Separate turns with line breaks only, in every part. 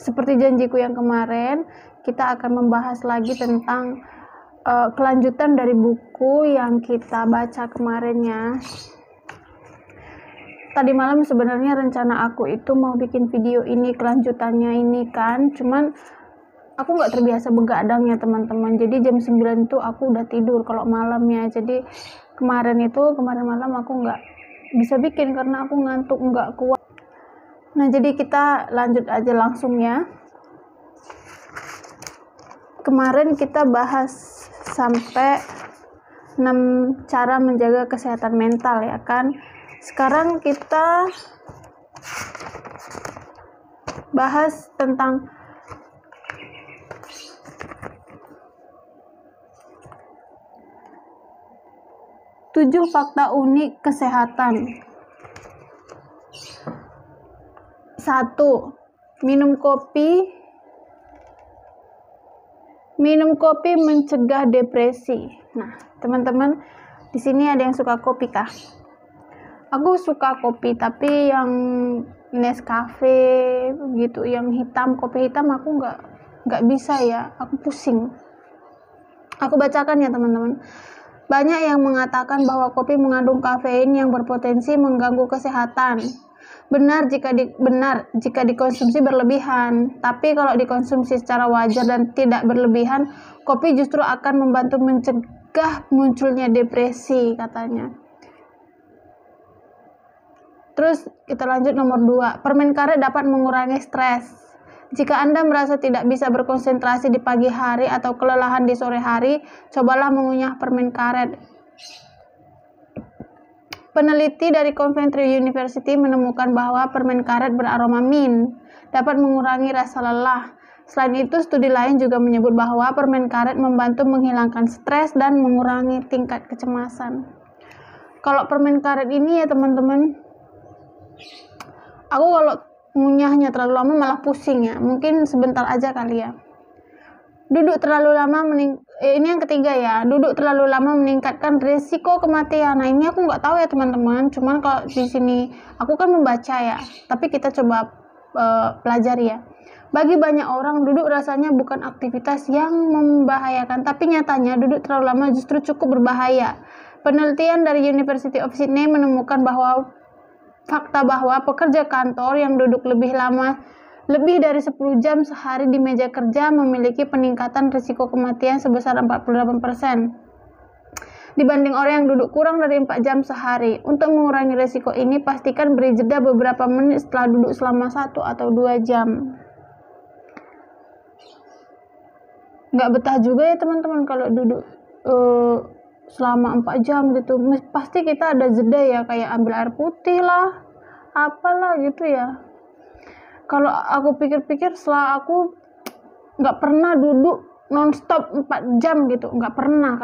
seperti janjiku yang kemarin, kita akan membahas lagi tentang kelanjutan dari buku yang kita baca kemarin ya. Tadi malam sebenarnya rencana aku itu mau bikin video ini kelanjutannya ini kan, cuman aku nggak terbiasa begadang ya teman-teman. Jadi jam 9 tuh aku udah tidur kalau malamnya. Jadi kemarin malam aku nggak bisa bikin karena aku ngantuk nggak kuat. Nah jadi kita lanjut aja langsung ya. Kemarin kita bahas sampai 6 cara menjaga kesehatan mental ya kan. Sekarang kita bahas tentang tujuh fakta unik kesehatan. 1. Minum kopi mencegah depresi. Nah, teman-teman, di sini ada yang suka kopi kah? Aku suka kopi, tapi yang Nescafe gitu, yang hitam, kopi hitam aku nggak bisa ya, aku pusing. Aku bacakan ya teman-teman. Banyak yang mengatakan bahwa kopi mengandung kafein yang berpotensi mengganggu kesehatan. Benar jika dikonsumsi berlebihan, tapi kalau dikonsumsi secara wajar dan tidak berlebihan, kopi justru akan membantu mencegah munculnya depresi katanya. Terus kita lanjut nomor 2. Permen karet dapat mengurangi stres. Jika Anda merasa tidak bisa berkonsentrasi di pagi hari atau kelelahan di sore hari, cobalah mengunyah permen karet. Peneliti dari Coventry University menemukan bahwa permen karet beraroma mint dapat mengurangi rasa lelah. Selain itu, studi lain juga menyebut bahwa permen karet membantu menghilangkan stres dan mengurangi tingkat kecemasan. Kalau permen karet ini ya teman-teman, aku kalau mengunyahnya terlalu lama malah pusing ya. Mungkin sebentar aja kali ya. Duduk terlalu lama ini yang ketiga ya. Duduk terlalu lama meningkatkan risiko kematian. Nah, ini aku nggak tahu ya teman-teman. Cuman kalau di sini aku kan membaca ya. Tapi kita coba pelajari ya. Bagi banyak orang, duduk rasanya bukan aktivitas yang membahayakan, tapi nyatanya duduk terlalu lama justru cukup berbahaya. Penelitian dari University of Sydney menemukan fakta bahwa pekerja kantor yang duduk lebih dari 10 jam sehari di meja kerja memiliki peningkatan risiko kematian sebesar 48% dibanding orang yang duduk kurang dari 4 jam sehari. Untuk mengurangi risiko ini, pastikan beri jeda beberapa menit setelah duduk selama 1 atau 2 jam. Nggak betah juga ya teman-teman kalau duduk selama 4 jam gitu. Pasti kita ada jeda ya, kayak ambil air putih lah, apalah gitu ya. Kalau aku pikir-pikir, setelah aku nggak pernah duduk nonstop 4 jam gitu, nggak pernah.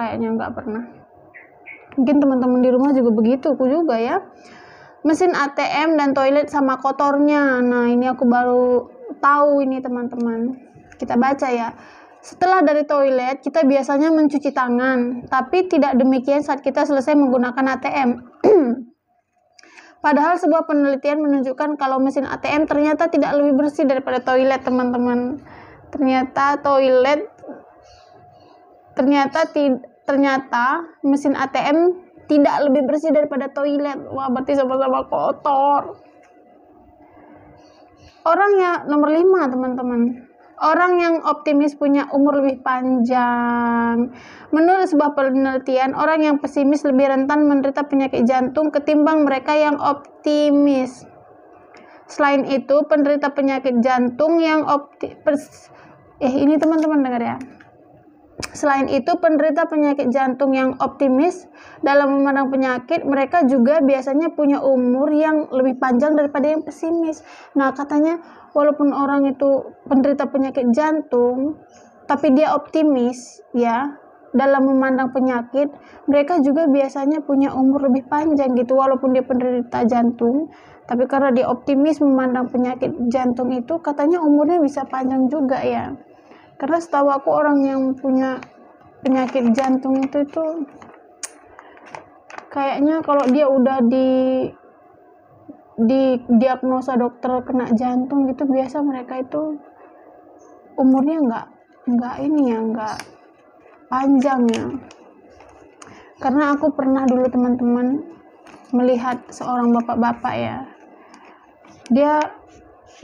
Mungkin teman-teman di rumah juga begitu, aku juga ya. Mesin ATM dan toilet sama kotornya. Nah, ini aku baru tahu ini teman-teman. Kita baca ya. Setelah dari toilet, kita biasanya mencuci tangan, tapi tidak demikian saat kita selesai menggunakan ATM. Padahal sebuah penelitian menunjukkan kalau mesin ATM ternyata tidak lebih bersih daripada toilet, teman-teman. Ternyata mesin ATM tidak lebih bersih daripada toilet. Wah, berarti sama-sama kotor. Nomor 5, teman-teman. Orang yang optimis punya umur lebih panjang. Menurut sebuah penelitian, orang yang pesimis lebih rentan menderita penyakit jantung ketimbang mereka yang optimis. Selain itu, penderita penyakit jantung yang ini teman-teman dengar ya. Selain itu, penderita penyakit jantung yang optimis dalam memandang penyakit, mereka juga biasanya punya umur yang lebih panjang daripada yang pesimis. Nah, katanya walaupun orang itu penderita penyakit jantung, tapi dia optimis ya dalam memandang penyakit, mereka juga biasanya punya umur lebih panjang gitu. Walaupun dia penderita jantung, tapi karena dia optimis memandang penyakit jantung itu, katanya umurnya bisa panjang juga ya. Karena setahu aku orang yang punya penyakit jantung itu kayaknya kalau dia udah di diagnosa dokter kena jantung gitu, biasa mereka itu umurnya nggak ini ya, nggak panjang ya. Karena aku pernah dulu teman-teman melihat seorang bapak-bapak ya, dia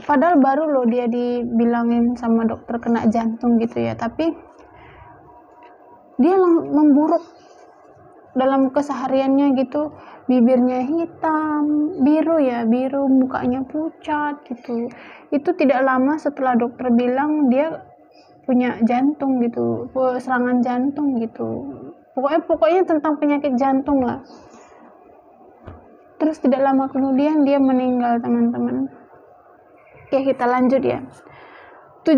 padahal baru loh dia dibilangin sama dokter kena jantung gitu ya, tapi dia memburuk dalam kesehariannya gitu, bibirnya hitam, biru, mukanya pucat gitu. Itu tidak lama setelah dokter bilang dia punya jantung gitu, serangan jantung gitu. Pokoknya tentang penyakit jantung lah. Terus tidak lama kemudian dia meninggal teman-teman. Oke, kita lanjut ya. 7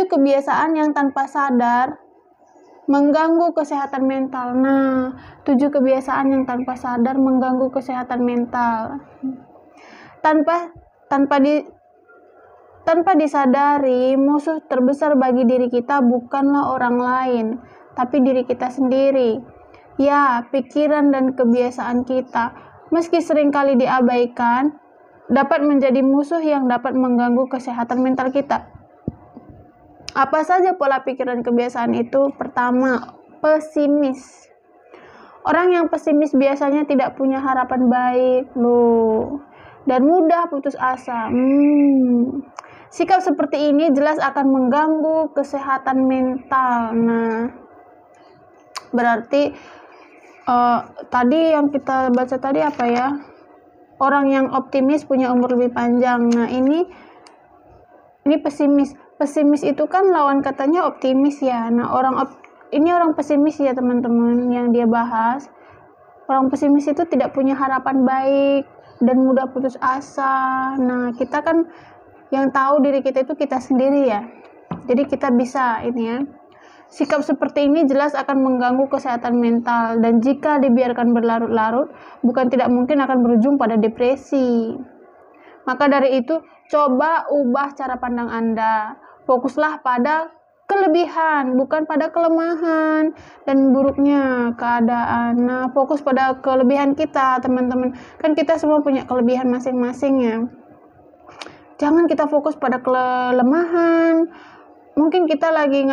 kebiasaan yang tanpa sadar mengganggu kesehatan mental. Nah, 7 kebiasaan yang tanpa sadar mengganggu kesehatan mental. Tanpa disadari, musuh terbesar bagi diri kita bukanlah orang lain, tapi diri kita sendiri. Ya, pikiran dan kebiasaan kita, meski seringkali diabaikan, dapat menjadi musuh yang dapat mengganggu kesehatan mental kita. Apa saja pola pikir dan kebiasaan itu? Pertama, pesimis. Orang yang pesimis biasanya tidak punya harapan baik loh, dan mudah putus asa. Sikap seperti ini jelas akan mengganggu kesehatan mental. Nah, berarti tadi yang kita baca tadi apa ya? Orang yang optimis punya umur lebih panjang. Nah, ini pesimis. Pesimis itu kan lawan katanya optimis ya. Nah, ini orang pesimis ya teman-teman yang dia bahas. Orang pesimis itu tidak punya harapan baik dan mudah putus asa. Nah, kita kan yang tahu diri kita itu kita sendiri ya. Jadi kita bisa ini ya. Sikap seperti ini jelas akan mengganggu kesehatan mental, dan jika dibiarkan berlarut-larut, bukan tidak mungkin akan berujung pada depresi. Maka dari itu, coba ubah cara pandang Anda. Fokuslah pada kelebihan, bukan pada kelemahan dan buruknya keadaan. Nah, fokus pada kelebihan kita, teman-teman. Kan kita semua punya kelebihan masing-masing ya. Jangan kita fokus pada kelemahan. Mungkin kita lagi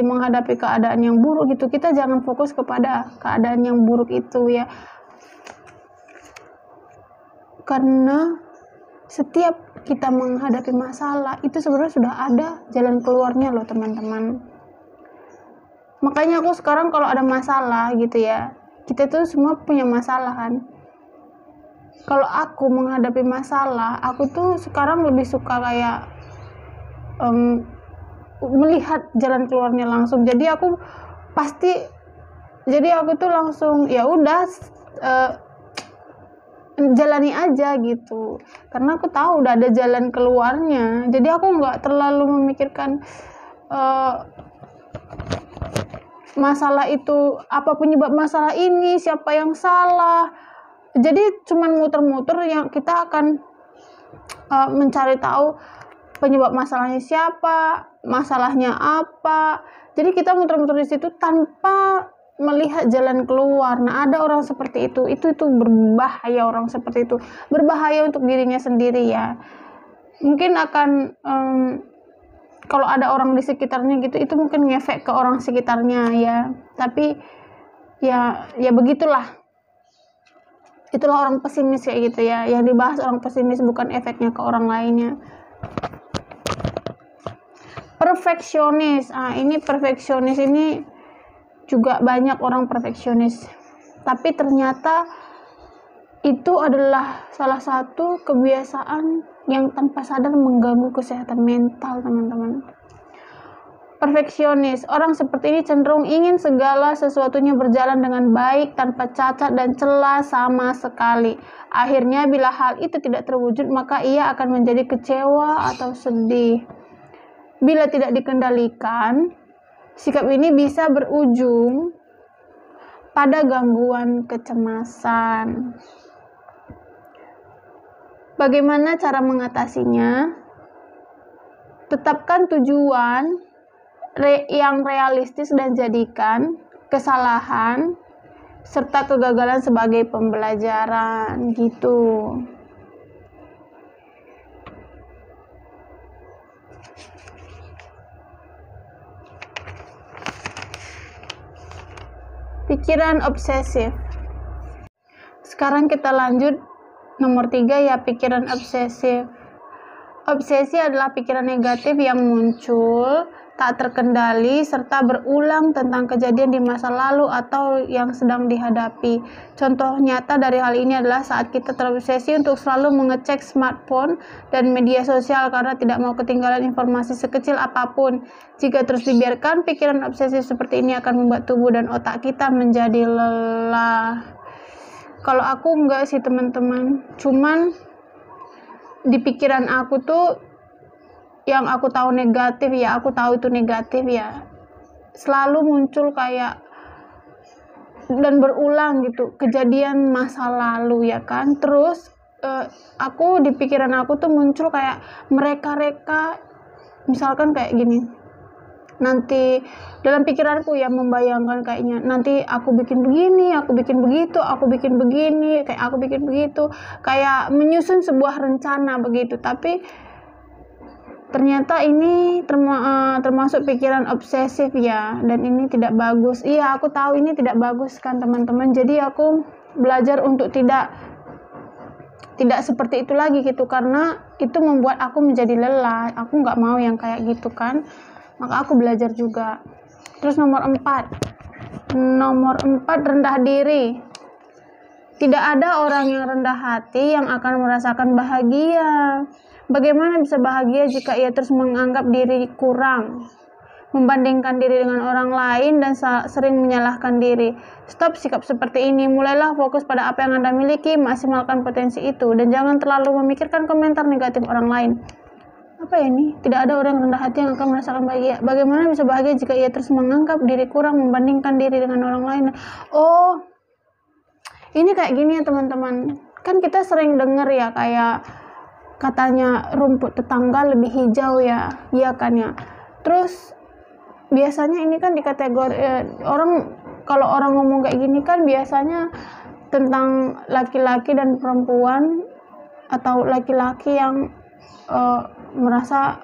menghadapi keadaan yang buruk gitu. Kita jangan fokus kepada keadaan yang buruk itu ya. Karena setiap kita menghadapi masalah itu sebenarnya sudah ada jalan keluarnya loh teman-teman. Makanya aku sekarang kalau ada masalah gitu ya, kita tuh semua punya masalah kan. Kalau aku menghadapi masalah, aku tuh sekarang lebih suka kayak melihat jalan keluarnya langsung. Jadi aku tuh langsung ya udah jalani aja gitu, karena aku tahu udah ada jalan keluarnya. Jadi aku nggak terlalu memikirkan masalah itu, apa penyebab masalah ini, siapa yang salah. Jadi cuman muter-muter, yang kita akan mencari tahu penyebab masalahnya siapa, masalahnya apa. Jadi kita muter-muter di situ tanpa melihat jalan keluar. Nah, ada orang seperti itu berbahaya. Orang seperti itu berbahaya untuk dirinya sendiri ya. Mungkin akan kalau ada orang di sekitarnya gitu, itu mungkin ngefek ke orang sekitarnya ya. Tapi ya begitulah. Itulah orang pesimis kayak gitu ya. Yang dibahas orang pesimis bukan efeknya ke orang lainnya. Perfeksionis. Ini perfeksionis ini juga banyak orang perfeksionis. Tapi ternyata itu adalah salah satu kebiasaan yang tanpa sadar mengganggu kesehatan mental, teman-teman. Perfeksionis. Orang seperti ini cenderung ingin segala sesuatunya berjalan dengan baik, tanpa cacat dan celah sama sekali. Akhirnya bila hal itu tidak terwujud, maka ia akan menjadi kecewa atau sedih. Bila tidak dikendalikan, sikap ini bisa berujung pada gangguan kecemasan. Bagaimana cara mengatasinya? Tetapkan tujuan yang realistis dan jadikan kesalahan serta kegagalan sebagai pembelajaran gitu. pikiran obsesif. Sekarang kita lanjut nomor 3 ya, pikiran obsesif. Obsesi adalah pikiran negatif yang muncul, tak terkendali, serta berulang tentang kejadian di masa lalu atau yang sedang dihadapi. Contoh nyata dari hal ini adalah saat kita terobsesi untuk selalu mengecek smartphone dan media sosial karena tidak mau ketinggalan informasi sekecil apapun. Jika terus dibiarkan, pikiran obsesif seperti ini akan membuat tubuh dan otak kita menjadi lelah. Kalau aku enggak sih teman-teman, cuman di pikiran aku tuh yang aku tahu negatif ya, aku tahu itu negatif ya, selalu muncul kayak dan berulang gitu kejadian masa lalu ya kan. Terus aku di pikiran aku tuh muncul kayak mereka misalkan kayak gini, nanti dalam pikiranku ya membayangkan kayaknya nanti aku bikin begini, aku bikin begitu, aku bikin begini, kayak aku bikin begitu, kayak menyusun sebuah rencana begitu. Tapi ternyata ini termasuk pikiran obsesif ya, dan ini tidak bagus. Iya, aku tahu ini tidak bagus kan teman-teman. Jadi aku belajar untuk tidak seperti itu lagi gitu, karena itu membuat aku menjadi lelah. Aku nggak mau yang kayak gitu kan, maka aku belajar juga. Terus nomor 4, rendah diri. Tidak ada orang yang rendah hati yang akan merasakan bahagia. Bagaimana bisa bahagia jika ia terus menganggap diri kurang, membandingkan diri dengan orang lain, dan sering menyalahkan diri? Stop sikap seperti ini. Mulailah fokus pada apa yang Anda miliki, maksimalkan potensi itu, dan jangan terlalu memikirkan komentar negatif orang lain. Apa ini? Tidak ada orang rendah hati yang akan merasakan bahagia. Bagaimana bisa bahagia jika ia terus menganggap diri kurang, membandingkan diri dengan orang lain? Oh, ini kayak gini ya teman-teman. Kan kita sering dengar ya, kayak katanya rumput tetangga lebih hijau ya, iya kan ya. Terus biasanya ini kan di kategori kalau orang ngomong kayak gini kan biasanya tentang laki-laki dan perempuan, atau laki-laki yang merasa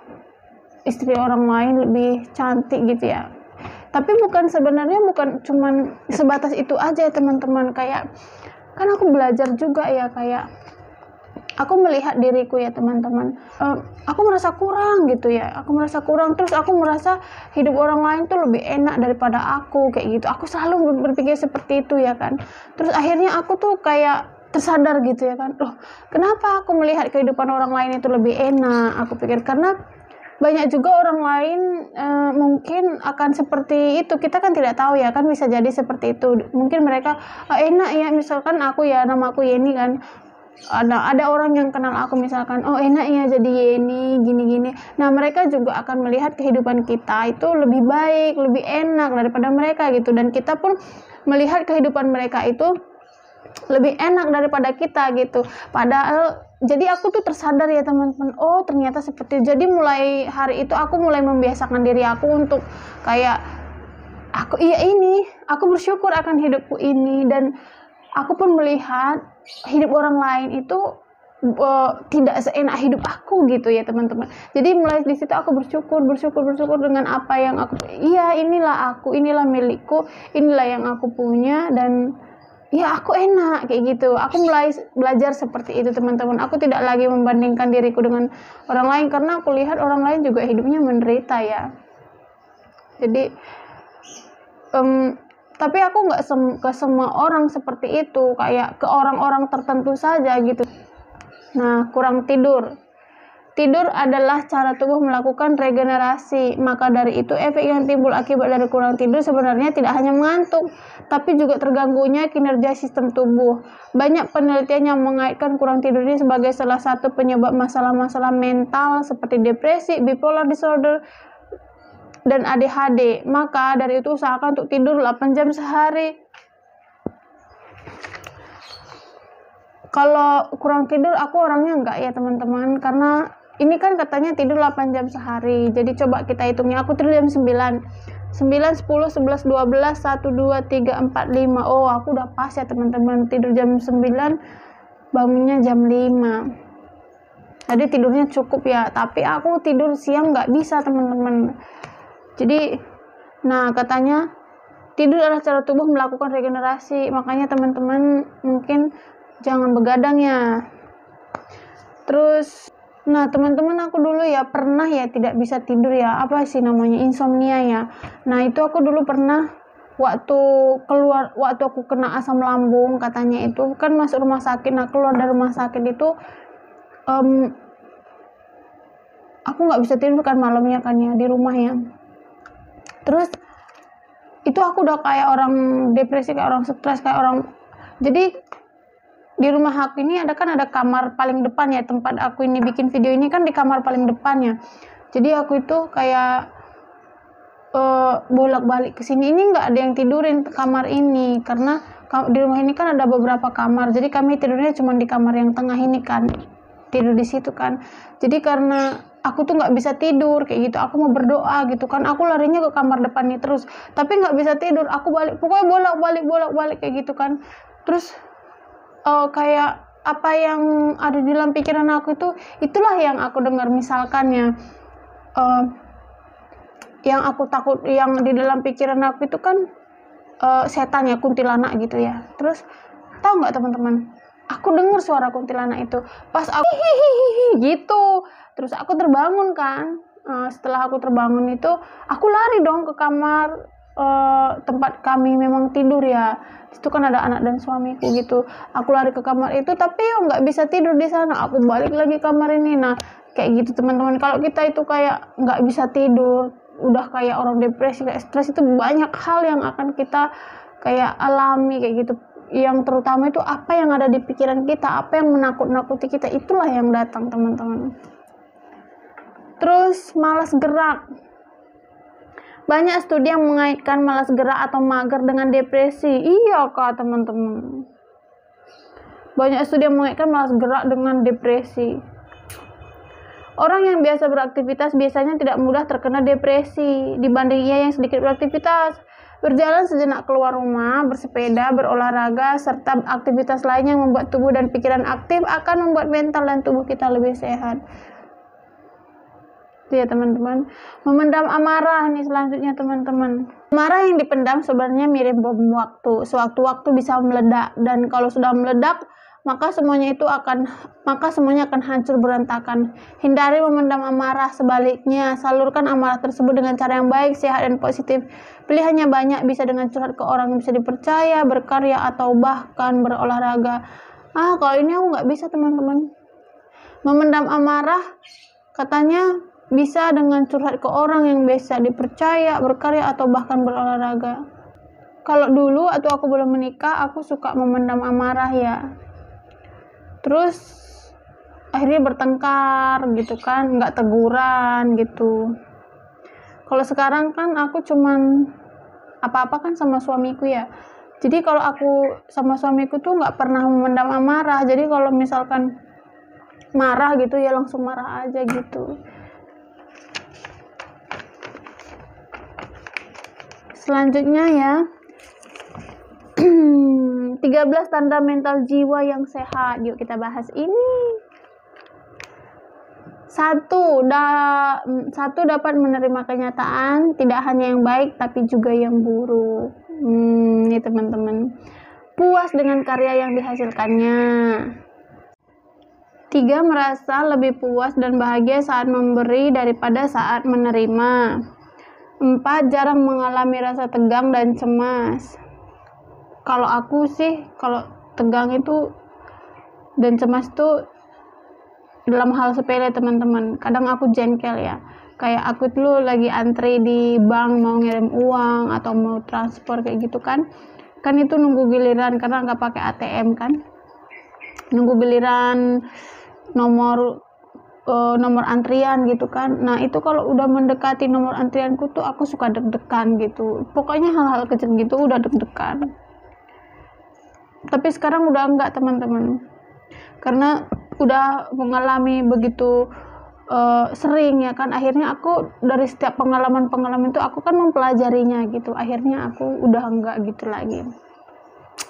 istri orang lain lebih cantik gitu ya. Tapi sebenarnya bukan cuman sebatas itu aja ya teman-teman. Kayak kan aku belajar juga ya, kayak aku melihat diriku ya teman-teman, aku merasa kurang gitu ya, terus aku merasa hidup orang lain tuh lebih enak daripada aku, kayak gitu. Aku selalu berpikir seperti itu ya kan. Terus akhirnya aku tuh kayak tersadar gitu ya kan, loh kenapa aku melihat kehidupan orang lain itu lebih enak? Aku pikir karena banyak juga orang lain mungkin akan seperti itu. Kita kan tidak tahu ya kan, bisa jadi seperti itu. Mungkin mereka enak ya, misalkan aku ya, nama aku Yeni kan, ada orang yang kenal aku misalkan, oh enak ya jadi Yeni gini-gini. Nah mereka juga akan melihat kehidupan kita itu lebih baik, lebih enak daripada mereka gitu, dan kita pun melihat kehidupan mereka itu lebih enak daripada kita gitu. Padahal jadi aku tuh tersadar ya teman-teman, oh ternyata seperti itu. Jadi mulai hari itu aku mulai membiasakan diri aku untuk kayak aku bersyukur akan hidupku ini, dan aku pun melihat hidup orang lain itu tidak seenak hidup aku gitu ya teman-teman. Jadi mulai di situ aku bersyukur dengan apa yang aku, inilah aku, inilah milikku, inilah yang aku punya, dan ya aku enak kayak gitu. Aku mulai belajar seperti itu teman-teman. Aku tidak lagi membandingkan diriku dengan orang lain, karena aku lihat orang lain juga hidupnya menderita ya. Jadi tapi aku nggak ke semua orang seperti itu, kayak ke orang-orang tertentu saja gitu. Nah, kurang tidur. Tidur adalah cara tubuh melakukan regenerasi. Maka dari itu, efek yang timbul akibat dari kurang tidur sebenarnya tidak hanya mengantuk, tapi juga terganggunya kinerja sistem tubuh. Banyak penelitian yang mengaitkan kurang tidur ini sebagai salah satu penyebab masalah-masalah mental seperti depresi, bipolar disorder, dan ADHD. Maka dari itu usahakan untuk tidur 8 jam sehari. Kalau kurang tidur aku orangnya enggak ya teman-teman, karena ini kan katanya tidur 8 jam sehari. Jadi coba kita hitungnya, aku tidur jam 9, 10, 11, 12, 1, 2, 3, 4, 5. Oh aku udah pas ya teman-teman, tidur jam 9, bangunnya jam 5. Jadi tidurnya cukup ya, tapi aku tidur siang nggak bisa teman-teman. Jadi nah katanya Tidur adalah cara tubuh melakukan regenerasi, makanya teman-teman mungkin jangan begadang ya. Terus, nah teman-teman, aku dulu ya pernah ya tidak bisa tidur ya, apa sih namanya, insomnia ya. Nah itu aku dulu pernah waktu aku kena asam lambung, katanya itu kan masuk rumah sakit. Nah keluar dari rumah sakit itu aku nggak bisa tidur kan malamnya kan ya di rumah ya. Terus itu aku udah kayak orang depresi, kayak orang stres, kayak orang, jadi di rumah aku ini ada kamar paling depan ya, tempat aku ini bikin video ini kan di kamar paling depannya. Jadi aku itu kayak bolak-balik ke sini, ini nggak ada yang tidurin kamar ini, karena di rumah ini kan ada beberapa kamar, jadi kami tidurnya cuma di kamar yang tengah ini kan, tidur di situ kan. Jadi karena aku tuh nggak bisa tidur kayak gitu, aku mau berdoa gitu kan, aku larinya ke kamar depan nih terus, tapi nggak bisa tidur, aku balik, pokoknya bolak-balik kayak gitu kan. Terus kayak apa yang ada di dalam pikiran aku itulah yang aku dengar, misalkan ya yang aku takut, yang di dalam pikiran aku itu kan setan ya, kuntilanak gitu ya. Terus tahu nggak teman-teman, aku dengar suara kuntilanak itu pas aku hihihi gitu. Terus aku terbangun kan. Setelah aku terbangun itu aku lari dong ke kamar tempat kami memang tidur ya. Itu kan ada anak dan suamiku gitu. Aku lari ke kamar itu, tapi nggak bisa tidur di sana. Aku balik lagi kamar ini. Nah kayak gitu teman-teman, kalau kita itu kayak nggak bisa tidur, udah kayak orang depresi, kayak stres, itu banyak hal yang akan kita kayak alami kayak gitu. Yang terutama itu apa yang ada di pikiran kita, apa yang menakut-nakuti kita, itulah yang datang teman-teman. Terus malas gerak. Banyak studi yang mengaitkan malas gerak atau mager dengan depresi. Iya kak teman-teman, banyak studi yang mengaitkan malas gerak dengan depresi. Orang yang biasa beraktivitas biasanya tidak mudah terkena depresi dibanding ia yang sedikit beraktivitas. Berjalan sejenak keluar rumah, bersepeda, berolahraga, serta aktivitas lain yang membuat tubuh dan pikiran aktif akan membuat mental dan tubuh kita lebih sehat. Itu ya teman-teman. Memendam amarah ini selanjutnya teman-teman. Amarah yang dipendam sebenarnya mirip bom waktu. Sewaktu-waktu bisa meledak, dan kalau sudah meledak maka semuanya akan hancur berantakan. Hindari memendam amarah, sebaliknya salurkan amarah tersebut dengan cara yang baik, sehat dan positif. Pilihannya banyak, bisa dengan curhat ke orang yang bisa dipercaya, berkarya, atau bahkan berolahraga. Kalau ini aku nggak bisa teman-teman. Memendam amarah katanya bisa dengan curhat ke orang yang bisa dipercaya, berkarya, atau bahkan berolahraga. Kalau dulu atau aku belum menikah, aku suka memendam amarah ya. Terus akhirnya bertengkar gitu kan, nggak teguran gitu. Kalau sekarang kan aku cuman apa-apa kan sama suamiku ya. Jadi kalau aku sama suamiku tuh nggak pernah memendam amarah. Jadi kalau misalkan marah gitu ya langsung marah aja gitu. Selanjutnya ya, 13 tanda mental jiwa yang sehat. Yuk kita bahas ini. Satu, dapat menerima kenyataan, tidak hanya yang baik tapi juga yang buruk. Ini teman-teman. Puas dengan karya yang dihasilkannya. 3, merasa lebih puas dan bahagia saat memberi daripada saat menerima. 4, jarang mengalami rasa tegang dan cemas. Kalau aku sih, kalau tegang itu dan cemas itu dalam hal sepele teman-teman. Kadang aku jengkel ya. Kayak aku dulu lagi antri di bank mau ngirim uang atau mau transfer kayak gitu kan. Kan itu nunggu giliran karena nggak pakai ATM kan. Nunggu giliran nomor antrian gitu kan. Nah itu kalau udah mendekati nomor antrianku tuh aku suka deg-degan gitu. Pokoknya hal-hal kecil gitu udah deg-degan. Tapi sekarang udah enggak teman-teman, karena udah mengalami begitu sering ya kan. Akhirnya aku dari setiap pengalaman itu aku kan mempelajarinya gitu. Akhirnya aku udah enggak gitu lagi.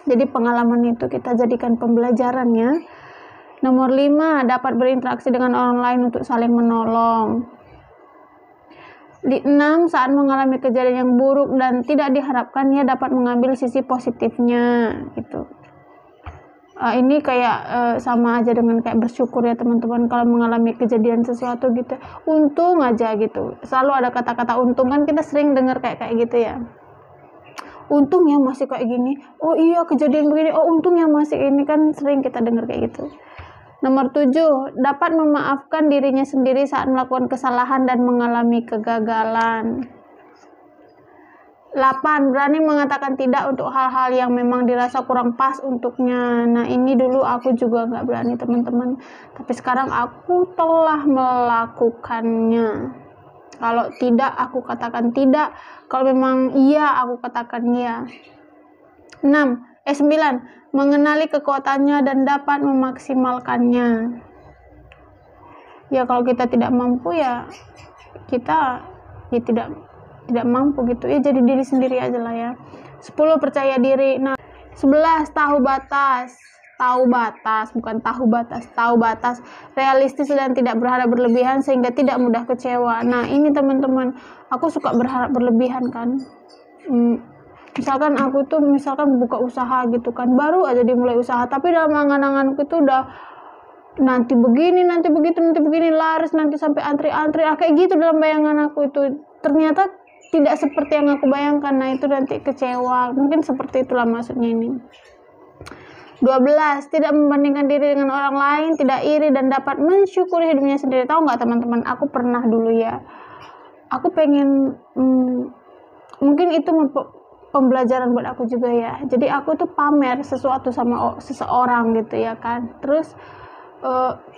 Jadi pengalaman itu kita jadikan pembelajarannya. Nomor 5, dapat berinteraksi dengan orang lain untuk saling menolong. 6. Saat mengalami kejadian yang buruk dan tidak diharapkan, ia dapat mengambil sisi positifnya gitu. Ini kayak sama aja dengan kayak bersyukur ya teman-teman. Kalau mengalami kejadian sesuatu gitu, untung aja gitu. Selalu ada kata-kata untung, kan kita sering dengar kayak gitu ya. Untung ya masih kayak gini. Oh iya, kejadian begini. Oh untung ya masih ini, kan sering kita dengar kayak gitu. Nomor 7, dapat memaafkan dirinya sendiri saat melakukan kesalahan dan mengalami kegagalan. 8, berani mengatakan tidak untuk hal-hal yang memang dirasa kurang pas untuknya. Nah ini dulu aku juga nggak berani teman-teman, tapi sekarang aku telah melakukannya. Kalau tidak, aku katakan tidak. Kalau memang iya, aku katakan iya. 9, mengenali kekuatannya dan dapat memaksimalkannya. Ya kalau kita tidak mampu ya kita tidak mampu gitu ya, jadi diri sendiri aja lah ya. 10, percaya diri. Nah 11, tahu batas, realistis dan tidak berharap berlebihan sehingga tidak mudah kecewa. Nah ini teman-teman, aku suka berharap berlebihan kan. Misalkan aku tuh buka usaha gitu kan, baru aja dimulai usaha, tapi dalam angan-anganku itu udah nanti begini, nanti begitu, nanti begini, laris, nanti sampai antri-antri, kayak gitu dalam bayangan aku itu. Ternyata tidak seperti yang aku bayangkan. Nah itu nanti kecewa, mungkin seperti itulah maksudnya ini. 12, tidak membandingkan diri dengan orang lain, tidak iri dan dapat mensyukuri hidupnya sendiri. Tahu nggak teman-teman, aku pernah dulu ya, aku pengen mungkin itu pembelajaran buat aku juga ya. Jadi aku tuh pamer sesuatu sama seseorang gitu ya kan, terus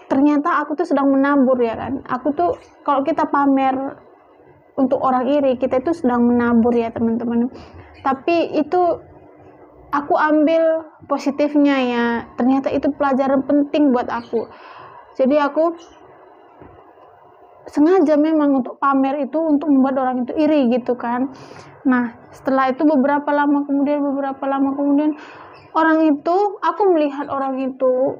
ternyata aku tuh sedang menabur ya kan. Aku tuh kalau kita pamer untuk orang iri, kita itu sedang menabur ya teman-teman. Tapi itu aku ambil positifnya ya, ternyata itu pelajaran penting buat aku. Jadi aku sengaja memang untuk pamer itu untuk membuat orang itu iri gitu kan. Nah setelah itu beberapa lama kemudian orang itu, aku melihat orang itu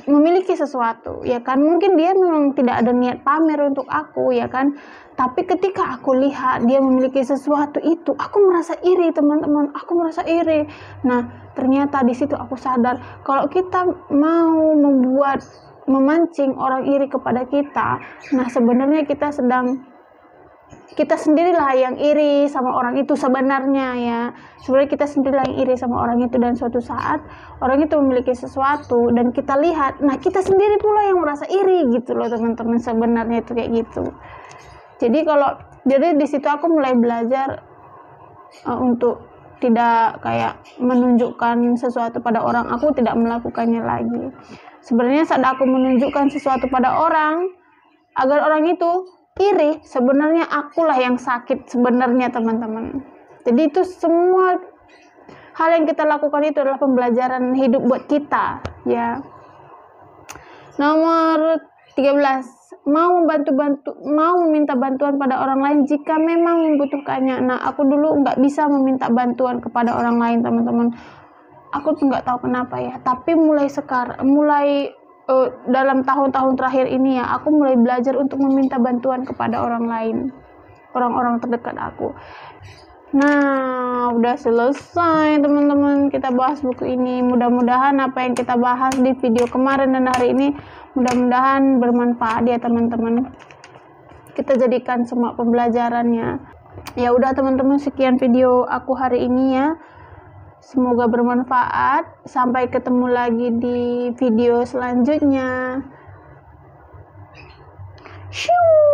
memiliki sesuatu ya kan. Mungkin dia memang tidak ada niat pamer untuk aku ya kan, tapi ketika aku lihat dia memiliki sesuatu itu, aku merasa iri teman-teman, aku merasa iri. Nah ternyata di situ aku sadar kalau kita mau memancing orang iri kepada kita, nah sebenarnya kita sendirilah yang iri sama orang itu sebenarnya ya. Sebenarnya kita sendirilah yang iri sama orang itu, dan suatu saat orang itu memiliki sesuatu dan kita lihat, nah kita sendiri pula yang merasa iri gitu loh teman-teman, sebenarnya itu kayak gitu. Jadi di situ aku mulai belajar untuk tidak kayak menunjukkan sesuatu pada orang, aku tidak melakukannya lagi. Sebenarnya saat aku menunjukkan sesuatu pada orang agar orang itu iri, sebenarnya akulah yang sakit sebenarnya teman-teman. Jadi itu semua hal yang kita lakukan itu adalah pembelajaran hidup buat kita ya. Nomor 13, mau meminta bantuan pada orang lain jika memang membutuhkannya. Nah aku dulu nggak bisa meminta bantuan kepada orang lain teman-teman. Aku tuh nggak tahu kenapa ya, tapi mulai dalam tahun-tahun terakhir ini ya, aku mulai belajar untuk meminta bantuan kepada orang lain, orang-orang terdekat aku. Nah udah selesai teman-teman kita bahas buku ini. Mudah-mudahan apa yang kita bahas di video kemarin dan hari ini mudah-mudahan bermanfaat ya teman-teman. Kita jadikan semua pembelajarannya. Ya udah teman-teman, sekian video aku hari ini ya. Semoga bermanfaat. Sampai ketemu lagi di video selanjutnya. Shoo!